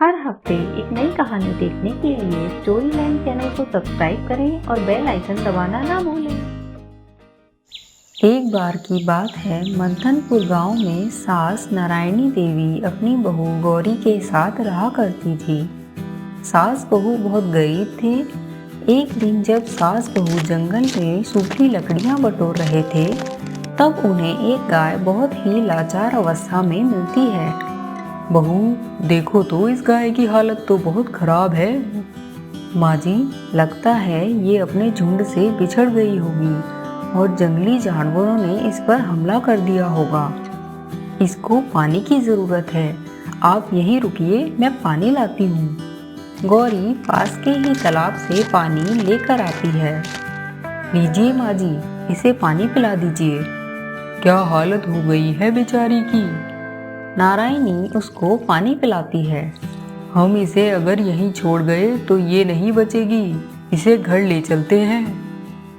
हर हफ्ते एक नई कहानी देखने के लिए स्टोरी लाइन चैनल को सब्सक्राइब करें और बेल आइकन दबाना ना भूलें। एक बार की बात है, मंथनपुर गांव में सास नारायणी देवी अपनी बहू गौरी के साथ रहा करती थी। सास बहू बहुत गरीब थे। एक दिन जब सास बहू जंगल में सूखी लकड़ियां बटोर रहे थे, तब उन्हें एक गाय बहुत ही लाचार अवस्था में मिलती है। बहू, देखो तो इस गाय की हालत तो बहुत खराब है। माँ जी, लगता है ये अपने झुंड से बिछड़ गई होगी और जंगली जानवरों ने इस पर हमला कर दिया होगा। इसको पानी की जरूरत है। आप यहीं रुकिए, मैं पानी लाती हूँ। गौरी पास के ही तालाब से पानी लेकर आती है। लीजिए माँ जी, इसे पानी पिला दीजिए। क्या हालत हो गई है बेचारी की। नारायणी उसको पानी पिलाती है। हम इसे अगर यहीं छोड़ गए तो ये नहीं बचेगी, इसे घर ले चलते हैं।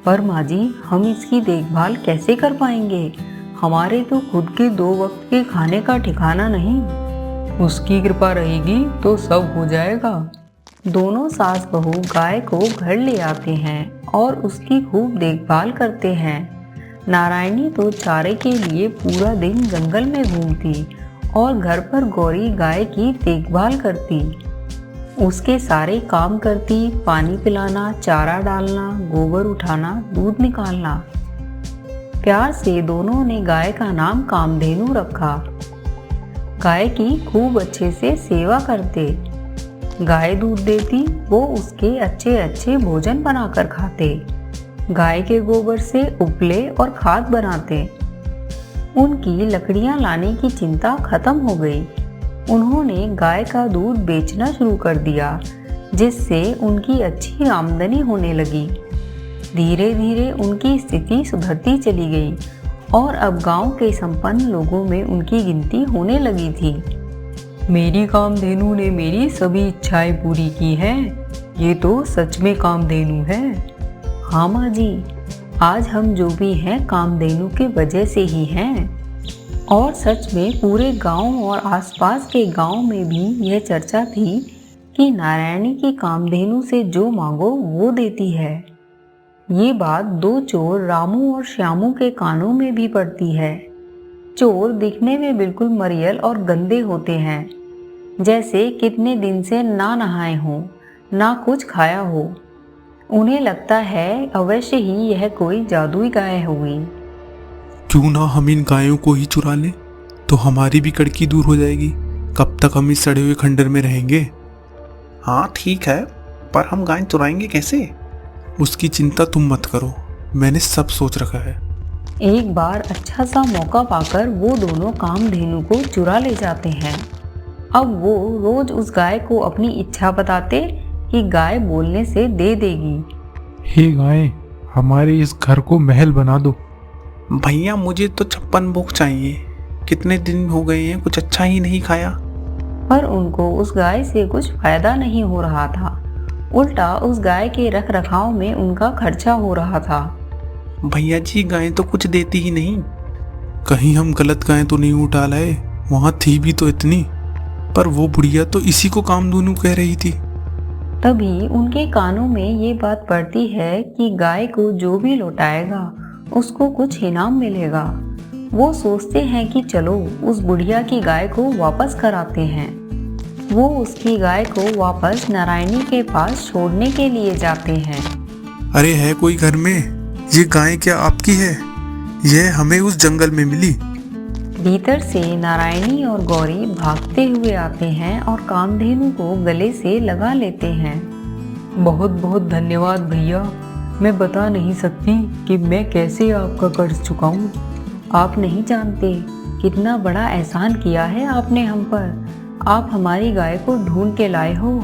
पर माँ जी, हम इसकी देखभाल कैसे कर पाएंगे? हमारे तो खुद के 2 वक्त के खाने का ठिकाना नहीं। उसकी कृपा रहेगी तो सब हो जाएगा। दोनों सास बहू गाय को घर ले आते हैं और उसकी खूब देखभाल करते हैं। नारायणी तो चारे के लिए पूरा दिन जंगल में घूमती और घर पर गौरी गाय की देखभाल करती। उसके सारे काम करती, पानी पिलाना, चारा डालना, गोबर उठाना, दूध निकालना। प्यार से दोनों ने गाय का नाम कामधेनु रखा। गाय की खूब अच्छे से सेवा करते। गाय दूध देती, वो उसके अच्छे अच्छे भोजन बनाकर खाते। गाय के गोबर से उपले और खाद बनाते। उनकी लकड़ियां लाने की चिंता खत्म हो गई। उन्होंने गाय का दूध बेचना शुरू कर दिया, जिससे उनकी अच्छी आमदनी होने लगी। धीरे धीरे उनकी स्थिति सुधरती चली गई और अब गांव के संपन्न लोगों में उनकी गिनती होने लगी थी। मेरी कामधेनु ने मेरी सभी इच्छाएं पूरी की हैं। ये तो सच में कामधेनु है। हाँ माँ जी, आज हम जो भी हैं कामधेनु के वजह से ही हैं। और सच में पूरे गांव और आसपास के गांव में भी यह चर्चा थी कि नारायणी की कामधेनु से जो मांगो वो देती है। ये बात 2 चोर रामू और श्यामू के कानों में भी पड़ती है। चोर दिखने में बिल्कुल मरियल और गंदे होते हैं, जैसे कितने दिन से ना नहाए हों, ना कुछ खाया हो। उन्हें लगता है अवश्य ही यह कोई जादुई गाय होगी। क्यों ना हम इन गायों को ही चुरा लें, तो हमारी भी कड़की दूर हो जाएगी। कब तक हम इस सड़े हुए खंडर में रहेंगे? हाँ ठीक है, पर हम गाय चुराएंगे कैसे? उसकी चिंता तुम मत करो, मैंने सब सोच रखा है। एक बार अच्छा सा मौका पाकर वो दोनों कामधेनु को चुरा ले जाते हैं। अब वो रोज उस गाय को अपनी इच्छा बताते कि गाय बोलने से दे देगी। हे गाय, हमारे इस घर को महल बना दो। भैया, मुझे तो 56 भोग चाहिए। कितने दिन हो गए हैं, कुछ अच्छा ही नहीं खाया। पर उनको उस गाय से कुछ फायदा नहीं हो रहा था। उल्टा उस गाय के रख रखाव में उनका खर्चा हो रहा था। भैया जी, गाय तो कुछ देती ही नहीं। कहीं हम गलत गाय तो नहीं उठा लाए? वहां थी भी तो इतनी। पर वो बुढ़िया तो इसी को कामधेनु कह रही थी। तभी उनके कानों में ये बात पड़ती है कि गाय को जो भी लौटाएगा उसको कुछ इनाम मिलेगा। वो सोचते हैं कि चलो उस बुढ़िया की गाय को वापस कराते हैं। वो उसकी गाय को वापस नारायणी के पास छोड़ने के लिए जाते हैं। अरे है कोई घर में? ये गाय क्या आपकी है? यह हमें उस जंगल में मिली। भीतर से नारायणी और गौरी भागते हुए आते हैं और कामधेनु को गले से लगा लेते हैं। बहुत बहुत धन्यवाद भैया, मैं बता नहीं सकती कि मैं कैसे आपका कर्ज चुकाऊं। आप नहीं जानते कितना बड़ा एहसान किया है आपने हम पर। आप हमारी गाय को ढूंढ के लाए हो,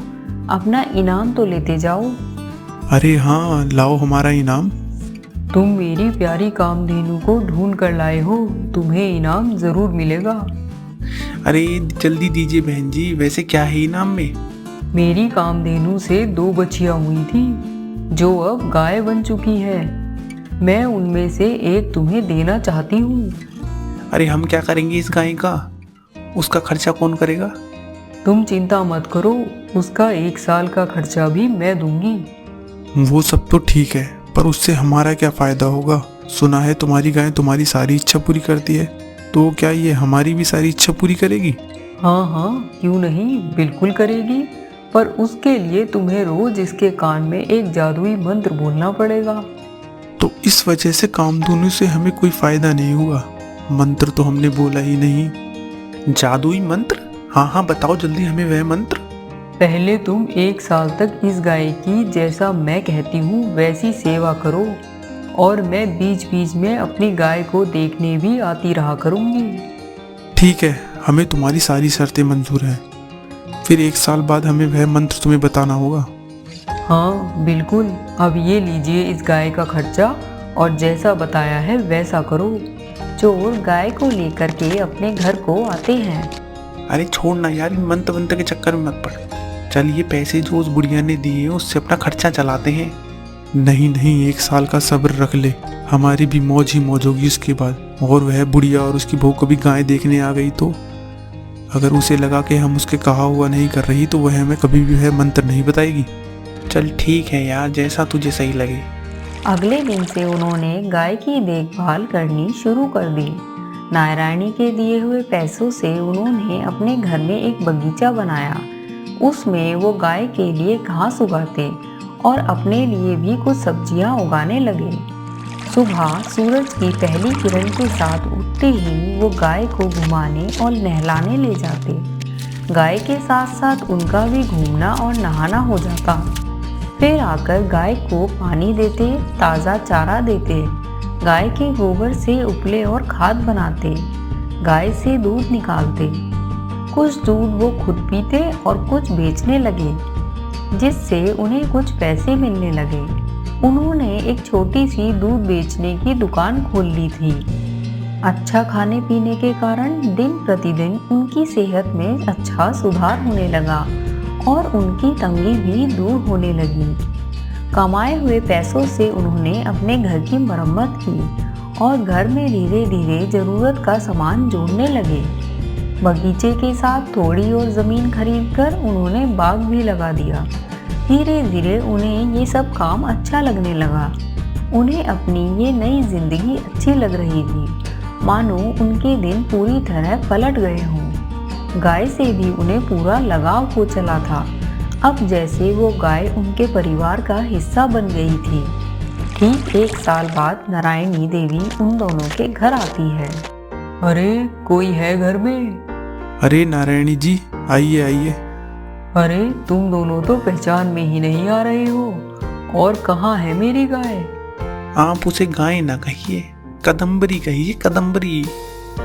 अपना इनाम तो लेते जाओ। अरे हाँ, लाओ हमारा इनाम। तुम मेरी प्यारी कामधेनु को ढूंढ कर लाए हो, तुम्हें इनाम जरूर मिलेगा। अरे जल्दी दीजिए बहन जी, वैसे क्या है इनाम में? मेरी कामधेनु से 2 बच्चियां हुई थी, जो अब गाय बन चुकी है। मैं उनमें से एक तुम्हें देना चाहती हूँ। अरे हम क्या करेंगे इस गाय का? उसका खर्चा कौन करेगा? तुम चिंता मत करो, उसका 1 साल का खर्चा भी मैं दूंगी। वो सब तो ठीक है, पर उससे हमारा क्या फ़ायदा होगा? सुना है तुम्हारी गाय तुम्हारी सारी इच्छा पूरी करती है, तो क्या ये हमारी भी सारी इच्छा पूरी करेगी? हाँ हाँ, क्यों नहीं, बिल्कुल करेगी। पर उसके लिए तुम्हें रोज इसके कान में एक जादुई मंत्र बोलना पड़ेगा। तो इस वजह से कामधुनु से हमें कोई फ़ायदा नहीं हुआ? मंत्र तो हमने बोला ही नहीं। जादुई मंत्र? हाँ हाँ, बताओ जल्दी हमें वह मंत्र। पहले तुम 1 साल तक इस गाय की जैसा मैं कहती हूँ वैसी सेवा करो, और मैं बीच बीच में अपनी गाय को देखने भी आती रहा करूँगी। ठीक है, हमें तुम्हारी सारी शर्तें मंजूर हैं। फिर 1 साल बाद हमें वह मंत्र तुम्हें बताना होगा। हाँ बिल्कुल, अब ये लीजिए इस गाय का खर्चा, और जैसा बताया है वैसा करो। चोर गाय को लेकर के अपने घर को आते हैं। अरे छोड़ ना यार, इन मंत्र वंत्र के चक्कर में मत पड़। चल ये पैसे जो उस बुढ़िया ने दिए हैं उससे अपना खर्चा चलाते हैं। नहीं नहीं, 1 साल का सब्र रख ले, हमारी भी मौज ही मौज होगी उसके बाद। और वह बुढ़िया और उसकी बहू कभी गाय देखने आ गई तो अगर उसे लगा कि हम उसके कहा हुआ नहीं कर रही तो वह हमें कभी भी वह मंत्र नहीं बताएगी। चल ठीक है यार, जैसा तुझे सही लगे। अगले दिन से उन्होंने गाय की देखभाल करनी शुरू कर दी। नारायणी के दिए हुए पैसों से उन्होंने अपने घर में एक बगीचा बनाया। उसमें वो गाय के लिए घास उगाते और अपने लिए भी कुछ सब्जियां उगाने लगे। सुबह सूरज की पहली किरण के साथ उठते ही वो गाय को घुमाने और नहलाने ले जाते। गाय के साथ साथ उनका भी घूमना और नहाना हो जाता। फिर आकर गाय को पानी देते, ताज़ा चारा देते, गाय के गोबर से उपले और खाद बनाते, गाय से दूध निकालते। कुछ दूध वो खुद पीते और कुछ बेचने लगे, जिससे उन्हें कुछ पैसे मिलने लगे। उन्होंने एक छोटी सी दूध बेचने की दुकान खोल ली थी। अच्छा खाने पीने के कारण दिन प्रतिदिन उनकी सेहत में अच्छा सुधार होने लगा और उनकी तंगी भी दूर होने लगी। कमाए हुए पैसों से उन्होंने अपने घर की मरम्मत की और घर में धीरे धीरे ज़रूरत का सामान जोड़ने लगे। बगीचे के साथ थोड़ी और ज़मीन खरीदकर उन्होंने बाग भी लगा दिया। धीरे धीरे उन्हें ये सब काम अच्छा लगने लगा। उन्हें अपनी ये नई जिंदगी अच्छी लग रही थी, मानो उनके दिन पूरी तरह पलट गए हों। गाय से भी उन्हें पूरा लगाव हो चला था। अब जैसे वो गाय उनके परिवार का हिस्सा बन गई थी। ठीक 1 साल बाद नारायणी देवी उन दोनों के घर आती है। अरे कोई है घर में? अरे नारायणी जी, आइए आइए। अरे तुम दोनों तो पहचान में ही नहीं आ रहे हो। और कहाँ है मेरी गाय? आप उसे गाय ना कहिए, कदम्बरी कहिए, कदम्बरी।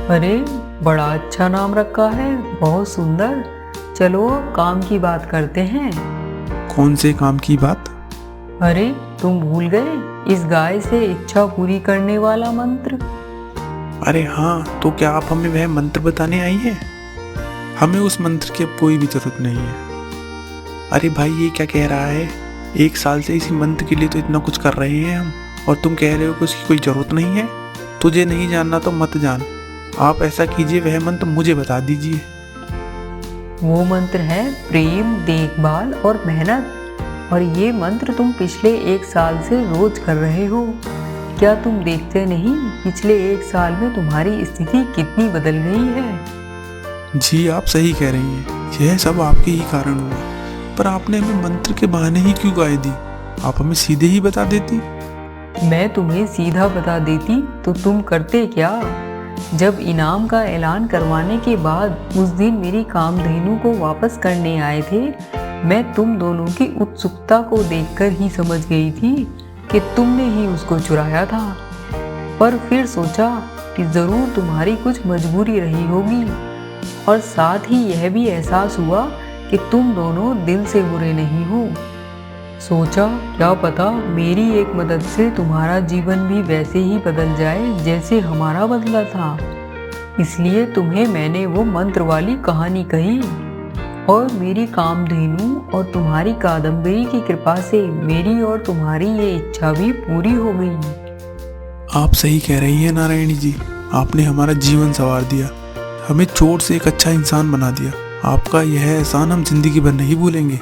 अरे बड़ा अच्छा नाम रखा है, बहुत सुंदर। चलो काम की बात करते हैं। कौन से काम की बात? अरे तुम भूल गए इस गाय से इच्छा पूरी करने वाला मंत्र? अरे हाँ, तो क्या आप हमें वह मंत्र बताने आई हैं? हमें उस मंत्र की अब कोई भी जरूरत नहीं है। अरे भाई ये क्या कह रहा है? 1 साल से इसी मंत्र के लिए तो इतना कुछ कर रहे हैं हम, और तुम कह रहे हो कि उसकी कोई ज़रूरत नहीं है। तुझे नहीं जानना तो मत जान। आप ऐसा कीजिए, वह मंत्र मुझे बता दीजिए। वो मंत्र है प्रेम, देखभाल और मेहनत। और ये मंत्र तुम पिछले 1 साल से रोज कर रहे हो। क्या तुम देखते नहीं पिछले 1 साल में तुम्हारी स्थिति कितनी बदल गई है? जी आप सही कह रही हैं, यह सब आपके ही कारण हुआ। पर आपने हमें मंत्र के बहाने ही क्यों गाय दी? आप हमें सीधे ही बता देती। मैं तुम्हें सीधा बता देती तो तुम करते क्या? जब इनाम का ऐलान करवाने के बाद उस दिन मेरी कामधेनु को वापस करने आए थे, मैं तुम दोनों की उत्सुकता को देखकर ही समझ गई थी कि तुमने ही उसको चुराया था। पर फिर सोचा कि ज़रूर तुम्हारी कुछ मजबूरी रही होगी, और साथ ही यह भी एहसास हुआ कि तुम दोनों दिल से बुरे नहीं हो। सोचा क्या पता मेरी एक मदद से तुम्हारा जीवन भी वैसे ही बदल जाए जैसे हमारा बदला था। इसलिए तुम्हें मैंने वो मंत्र वाली कहानी कही, और मेरी कामधेनु और तुम्हारी कादम्बरी की कृपा से मेरी और तुम्हारी ये इच्छा भी पूरी हो गई। आप सही कह रही हैं नारायणी जी, आपने हमारा जीवन संवार दिया, हमें चोर से एक अच्छा इंसान बना दिया, आपका यह एहसान हम जिंदगी भर नहीं भूलेंगे।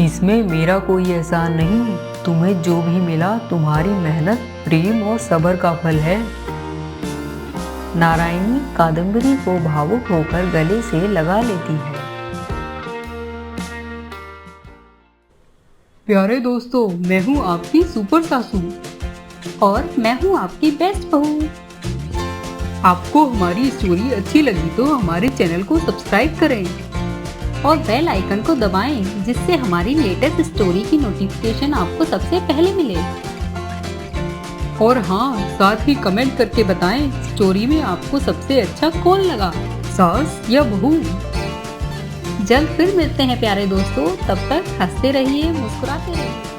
इसमें मेरा कोई एहसान नहीं, तुम्हें जो भी मिला तुम्हारी मेहनत, प्रेम और सब्र का फल है। नारायणी कादम्बरी को भावुक होकर गले से लगा लेती है। प्यारे दोस्तों, मैं हूँ आपकी सुपर सासू और मैं हूँ आपकी बेस्ट बहू। आपको हमारी स्टोरी अच्छी लगी तो हमारे चैनल को सब्सक्राइब करें और बेल आइकन को दबाएं जिससे हमारी लेटेस्ट स्टोरी की नोटिफिकेशन आपको सबसे पहले मिले। और हाँ, साथ ही कमेंट करके बताएं स्टोरी में आपको सबसे अच्छा कौन लगा, सास या बहू। जल्द फिर मिलते हैं प्यारे दोस्तों, तब तक हंसते रहिए, मुस्कुराते रहिए।